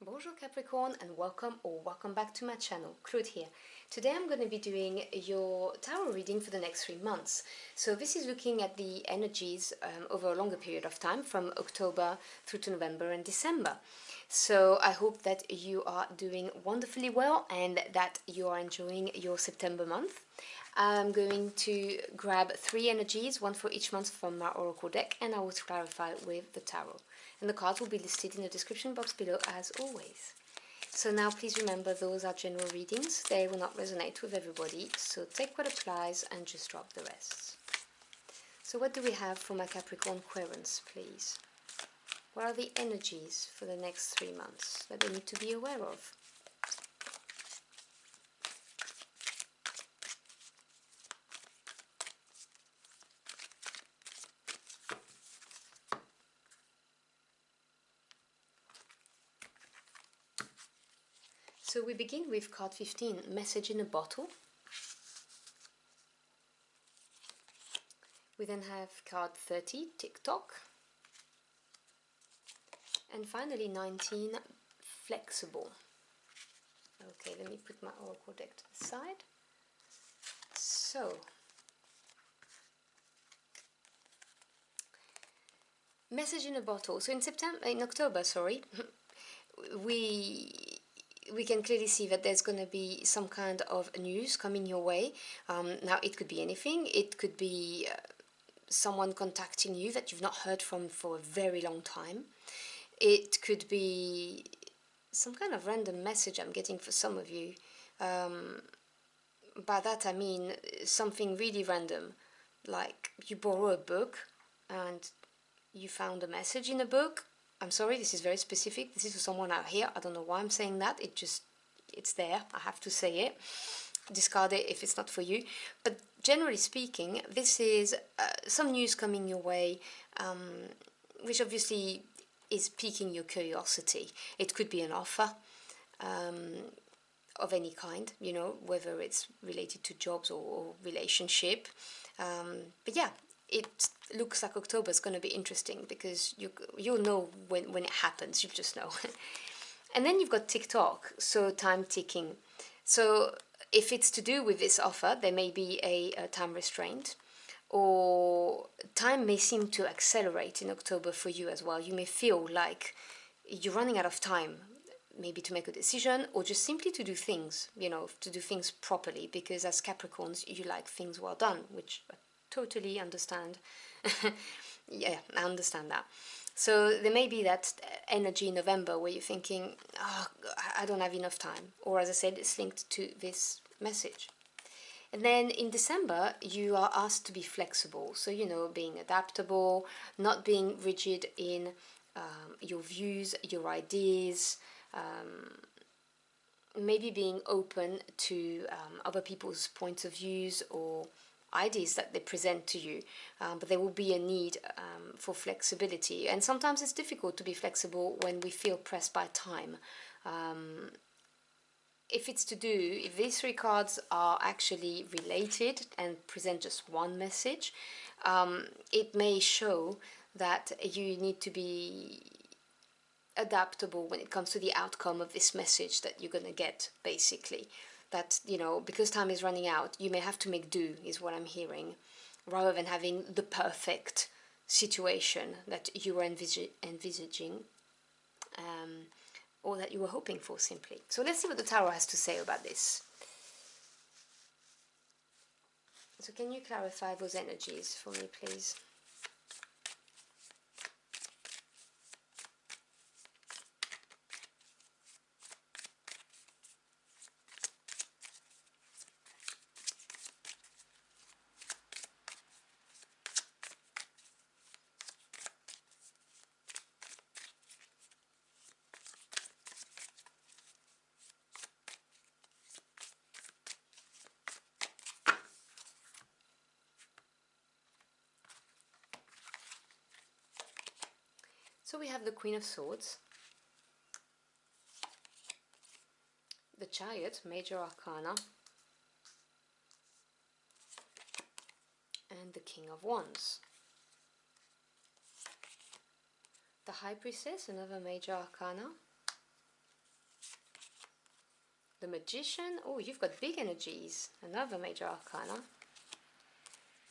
Bonjour Capricorn and welcome back to my channel. Claude here. Today I'm going to be doing your tarot reading for the next 3 months. So this is looking at the energies over a longer period of time from October through to November and December. So I hope that you are doing wonderfully well and that you are enjoying your September month. I'm going to grab 3 energies, one for each month from my oracle deck, and I will clarify with the tarot. And the cards will be listed in the description box below as always. So now please remember those are general readings, they will not resonate with everybody, so take what applies and just drop the rest. So what do we have for my Capricorn querents, please? What are the energies for the next 3 months that they need to be aware of? So we begin with card 15, Message in a Bottle. We then have card 30, TikTok. And finally 19, Flexible. Okay, let me put my oracle deck to the side. So, Message in a Bottle. So in October, we can clearly see that there's going to be some kind of news coming your way. Now, it could be anything. It could be someone contacting you that you've not heard from for a very long time. It could be some kind of random message I'm getting for some of you. By that I mean something really random, like you borrow a book and you found a message in a book. I'm sorry, this is very specific. This is for someone out here. I don't know why I'm saying that. It's there. I have to say it. Discard it if it's not for you. But generally speaking, this is some news coming your way, which obviously is piquing your curiosity. It could be an offer of any kind, you know, whether it's related to jobs or relationship. But yeah, it looks like October is going to be interesting because you'll know when it happens. You just know. And then you've got TikTok, so time ticking. So if it's to do with this offer, there may be a time restraint, or time may seem to accelerate in October for you as well. You may feel like you're running out of time, maybe to make a decision or just simply to do things, you know, to do things properly, because as Capricorns, you like things well done, which I totally understand. Yeah, I understand that. So there may be that energy in November where you're thinking, oh, I don't have enough time. Or as I said, it's linked to this message. And then in December, you are asked to be flexible. So, you know, being adaptable, not being rigid in your views, your ideas, maybe being open to other people's points of views or ideas that they present to you, but there will be a need for flexibility, and sometimes it's difficult to be flexible when we feel pressed by time. If these 3 cards are actually related and present just one message, it may show that you need to be adaptable when it comes to the outcome of this message that you're going to get, basically. That, you know, because time is running out, you may have to make do, is what I'm hearing, rather than having the perfect situation that you were envisaging, or that you were hoping for, simply. So let's see what the tarot has to say about this. So can you clarify those energies for me, please? So we have the Queen of Swords, the Chariot, Major Arcana, and the King of Wands. The High Priestess, another Major Arcana, The Magician. Oh, you've got big energies. Another major arcana.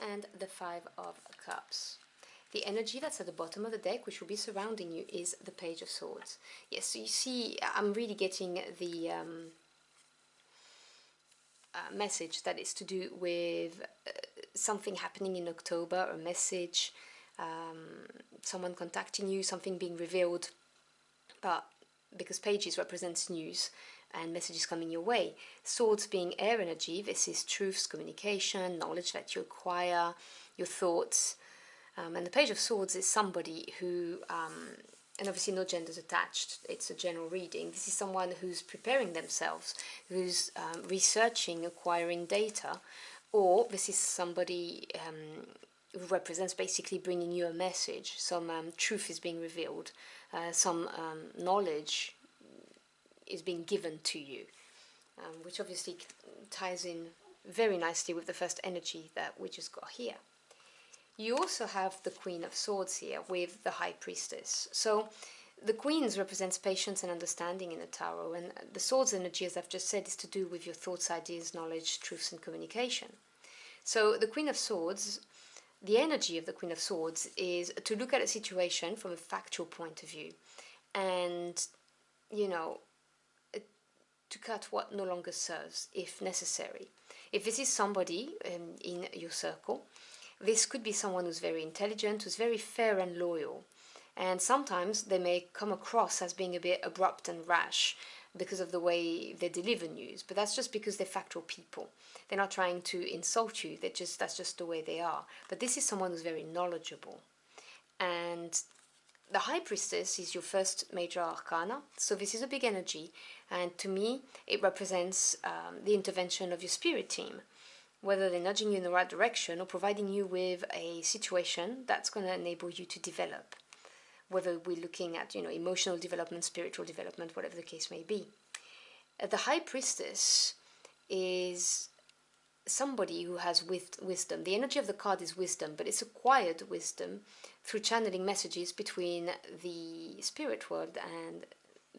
And the Five of Cups. The energy that's at the bottom of the deck, which will be surrounding you, is the Page of Swords. Yes, so you see, I'm really getting the message that is to do with something happening in October, a message, someone contacting you, something being revealed. But because pages represents news and messages coming your way, swords being air energy, this is truths, communication, knowledge that you acquire, your thoughts. And the Page of Swords is somebody who, and obviously no genders attached, it's a general reading. This is someone who's preparing themselves, who's researching, acquiring data, or this is somebody who represents basically bringing you a message. Some truth is being revealed, some knowledge is being given to you, which obviously ties in very nicely with the first energy that we just got here. You also have the Queen of Swords here with the High Priestess. So the Queens represents patience and understanding in the tarot, and the Swords energy, as I've just said, is to do with your thoughts, ideas, knowledge, truths, and communication. So the Queen of Swords, the energy of the Queen of Swords is to look at a situation from a factual point of view and, you know, to cut what no longer serves if necessary. If this is somebody in your circle, this could be someone who's very intelligent, who's very fair and loyal. And sometimes they may come across as being a bit abrupt and rash because of the way they deliver news. But that's just because they're factual people. They're not trying to insult you. That's just the way they are. But this is someone who's very knowledgeable. And the High Priestess is your first major arcana. So this is a big energy. And to me, it represents the intervention of your spirit team, whether they're nudging you in the right direction or providing you with a situation that's going to enable you to develop, whether we're looking at, you know, emotional development, spiritual development, whatever the case may be. The High Priestess is somebody who has wisdom. The energy of the card is wisdom, but it's acquired wisdom through channeling messages between the spirit world and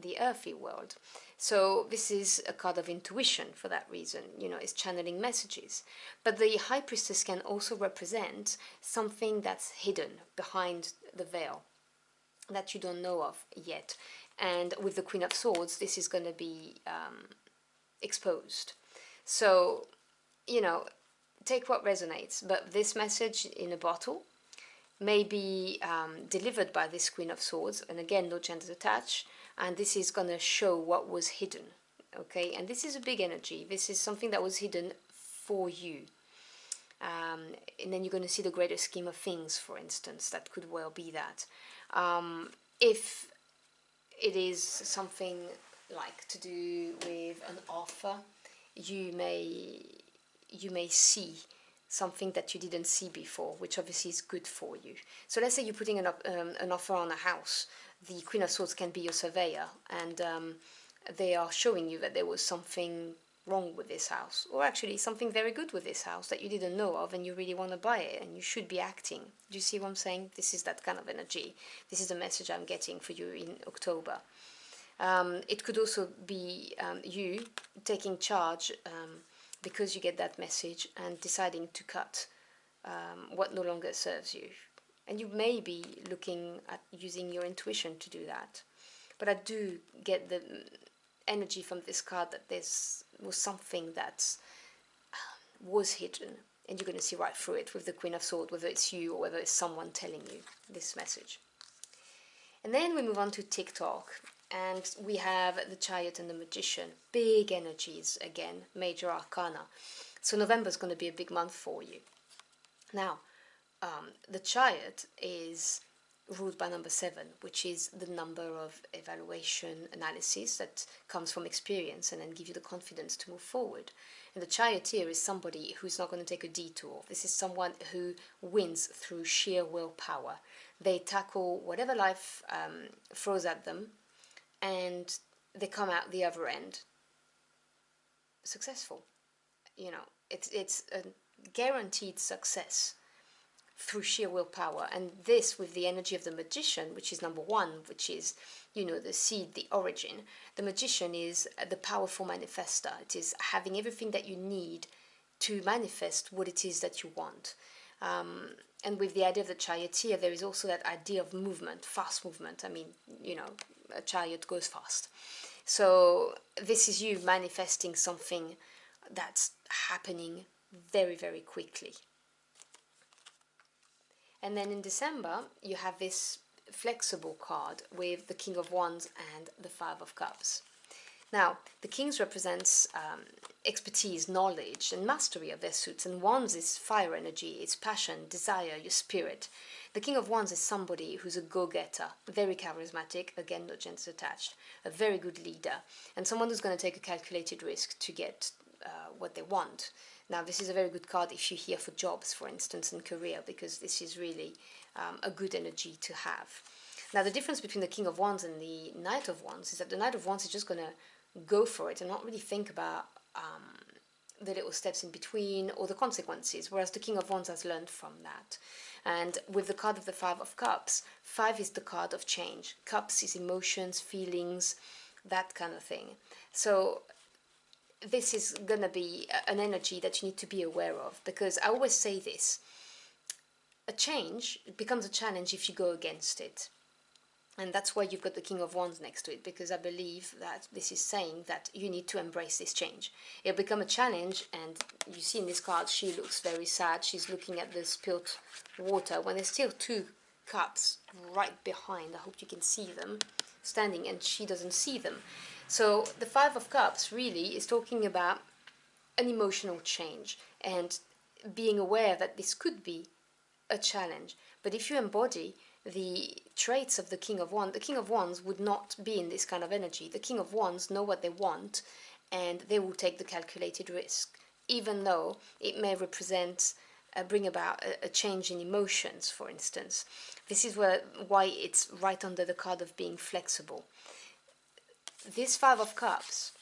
the earthly world. So this is a card of intuition for that reason, you know, it's channeling messages. But the High Priestess can also represent something that's hidden behind the veil that you don't know of yet. And with the Queen of Swords, this is going to be exposed. So, you know, take what resonates. But this message in a bottle may be delivered by this Queen of Swords, and again, no genders attached, and this is going to show what was hidden, okay? And this is a big energy. This is something that was hidden for you. And then you're going to see the greater scheme of things, for instance. That could well be that. If it is something like to do with an offer, you may see something that you didn't see before, which obviously is good for you. So let's say you're putting an offer on a house. The Queen of Swords can be your surveyor, and they are showing you that there was something wrong with this house, or actually something very good with this house that you didn't know of, and you really want to buy it, and you should be acting. Do you see what I'm saying? This is that kind of energy. This is the message I'm getting for you in October. It could also be you taking charge because you get that message and deciding to cut what no longer serves you. And you may be looking at using your intuition to do that. But I do get the energy from this card that there was something that was hidden, and you're going to see right through it with the Queen of Swords, whether it's you or whether it's someone telling you this message. And then we move on to TikTok, and we have the Chariot and the Magician. Big energies again, major arcana. So November is going to be a big month for you. Now, the Chariot is ruled by number 7, which is the number of evaluation analysis that comes from experience and then give you the confidence to move forward. And the Charioteer is somebody who's not going to take a detour. This is someone who wins through sheer willpower. They tackle whatever life throws at them, and they come out the other end successful. You know, it's a guaranteed success through sheer willpower. And this with the energy of the magician, which is number one, which is, you know, the seed, the origin. The magician is the powerful manifester. It is having everything that you need to manifest what it is that you want. And with the idea of the charioteer, there is also that idea of movement, fast movement. I mean, you know, a chariot goes fast. So this is you manifesting something that's happening very, very quickly. And then in December, you have this flexible card with the King of Wands and the Five of Cups. Now, the Kings represents expertise, knowledge, and mastery of their suits, and Wands is fire energy, it's passion, desire, your spirit. The King of Wands is somebody who's a go-getter, very charismatic, again, no genders attached, a very good leader, and someone who's going to take a calculated risk to get what they want. Now, this is a very good card if you're here for jobs, for instance, and career, because this is really a good energy to have. Now, the difference between the King of Wands and the Knight of Wands is that the Knight of Wands is just going to go for it and not really think about the little steps in between or the consequences, whereas the King of Wands has learned from that. And with the card of the Five of Cups, 5 is the card of change. Cups is emotions, feelings, that kind of thing. So this is going to be an energy that you need to be aware of, because I always say this, a change becomes a challenge if you go against it. And that's why you've got the King of Wands next to it, because I believe that this is saying that you need to embrace this change. It'll become a challenge, and you see in this card, she looks very sad. She's looking at the spilt water when there's still 2 cups right behind. I hope you can see them standing, and she doesn't see them. So the Five of Cups really is talking about an emotional change and being aware that this could be a challenge. But if you embody the traits of the King of Wands would not be in this kind of energy. The King of Wands know what they want, and they will take the calculated risk, even though it may represent, bring about a change in emotions, for instance. This is why it's right under the card of being flexible. This Five of Cups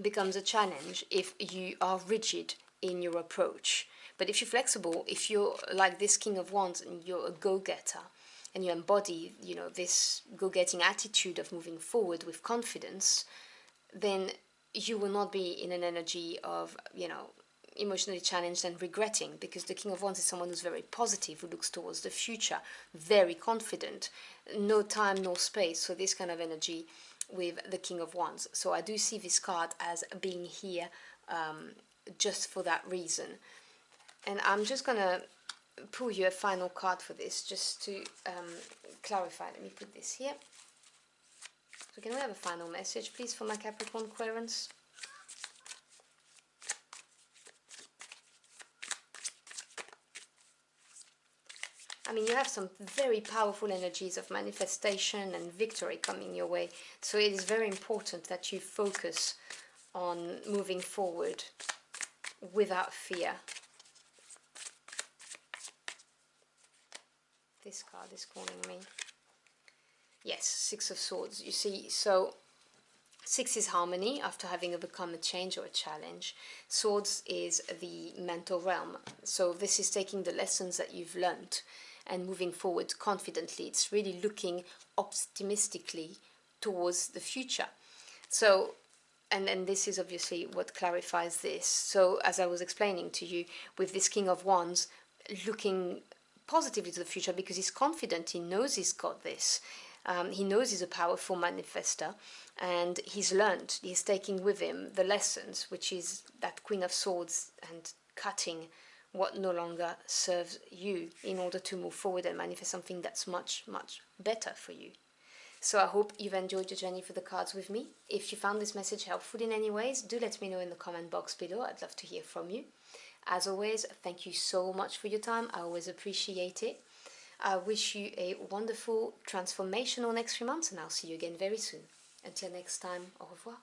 becomes a challenge if you are rigid in your approach. But if you're flexible, if you're like this King of Wands and you're a go-getter, and you embody, you know, this go-getting attitude of moving forward with confidence, then you will not be in an energy of, you know, emotionally challenged and regretting, because the King of Wands is someone who's very positive, who looks towards the future, very confident, no time, no space for this kind of energy with the King of Wands. So I do see this card as being here just for that reason. And I'm just going to pull you a final card for this, just to clarify. Let me put this here. So can we have a final message, please, for my Capricorn Querents? I mean, you have some very powerful energies of manifestation and victory coming your way. So it is very important that you focus on moving forward without fear. This card is calling me. Yes, Six of Swords. You see, so 6 is harmony after having overcome a change or a challenge. Swords is the mental realm. So this is taking the lessons that you've learned and moving forward confidently. It's really looking optimistically towards the future. So, and this is obviously what clarifies this. So as I was explaining to you, with this King of Wands looking positively to the future because he's confident, he knows he's got this. He knows he's a powerful manifester, and he's learned, he's taking with him the lessons, which is that Queen of Swords and cutting what no longer serves you in order to move forward and manifest something that's much, much better for you. So I hope you've enjoyed your journey for the cards with me. If you found this message helpful in any ways, do let me know in the comment box below. I'd love to hear from you. As always, thank you so much for your time. I always appreciate it. I wish you a wonderful, transformational next few months, and I'll see you again very soon. Until next time, au revoir.